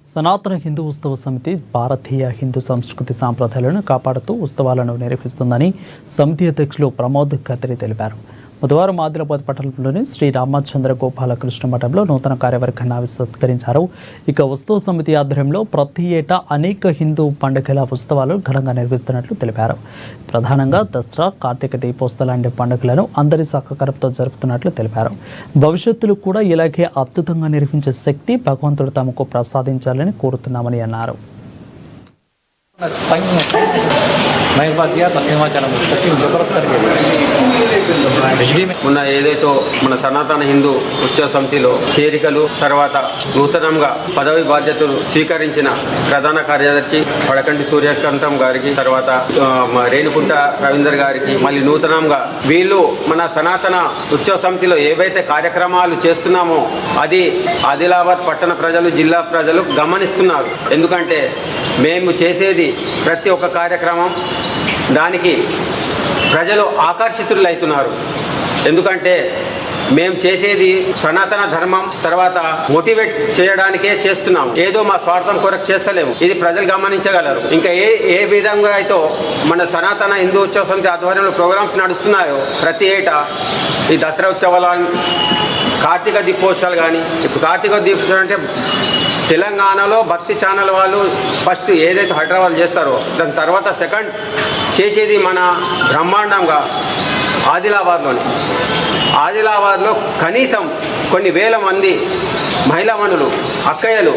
సనాతన హిందూ ఉత్సవ సమితి భారతీయ హిందూ సంస్కృతి సాంప్రదాయాలను కాపాడుతూ ఉత్సవాలను నిర్వహిస్తుందని సమితి అధ్యక్షులు ప్రమోద్ ఖత్రి తెలిపారు. బుధవారం ఆదిలాబాద్ పట్టణంలోని శ్రీ రామచంద్ర గోపాలకృష్ణ మఠంలో నూతన కార్యవర్గాన్ని ఆవిష్కరించారు. ఇక ఉత్సవ సమితి ఆధ్వర్యంలో ప్రతి ఏటా అనేక హిందూ పండుగల ఉత్సవాలు ఘనంగా నిర్వహిస్తున్నట్లు తెలిపారు. ప్రధానంగా దసరా, కార్తీక దీపోత్సవం లాంటి పండుగలను అందరి సహకారంతో జరుపుతున్నట్లు తెలిపారు. భవిష్యత్తులో కూడా ఇలాగే అద్భుతంగా నిర్వహించే శక్తి భగవంతుడు తమకు ప్రసాదించాలని కోరుతున్నామని అన్నారు. మొన్న ఏదైతే మన సనాతన హిందూ ఉత్సవ సమితిలో చేరికలు తర్వాత నూతనంగా పదవి బాధ్యతలు స్వీకరించిన ప్రధాన కార్యదర్శి పడకంటి సూర్యకాంతం గారికి, తర్వాత రేణుకుంట రవీందర్ గారికి, మళ్ళీ నూతనంగా వీళ్ళు మన సనాతన ఉత్సవ సమితిలో ఏవైతే కార్యక్రమాలు చేస్తున్నామో అది ఆదిలాబాద్ పట్టణ ప్రజలు, జిల్లా ప్రజలు గమనిస్తున్నారు. ఎందుకంటే మేము చేసేది ప్రతి ఒక్క కార్యక్రమం దానికి ప్రజలు ఆకర్షితులు అవుతున్నారు. ఎందుకంటే మేము చేసేది సనాతన ధర్మం, తర్వాత మోటివేట్ చేయడానికే చేస్తున్నాం. ఏదో మా స్వార్థం కొరకు చేస్తలేము. ఇది ప్రజలు గమనించగలరు. ఇంకా ఏ విధంగా అయితే మన సనాతన హిందూ ఉత్సవ సమితి ఆధ్వర్యంలో ప్రోగ్రామ్స్ నడుస్తున్నాయో ప్రతి ఏటా ఈ దసరా ఉత్సవాలు, కార్తీక దీపోత్సవాలు కానీ, ఇప్పుడు కార్తీక దీపోత్సవం అంటే తెలంగాణలో భక్తి ఛానల్ వాళ్ళు ఫస్ట్ ఏదైతే హైదరాబాద్ చేస్తారో దాని తర్వాత సెకండ్ చేసేది మన బ్రహ్మాండంగా ఆదిలాబాద్లో కనీసం కొన్ని వేల మంది మహిళామణులు, అక్కయ్యలు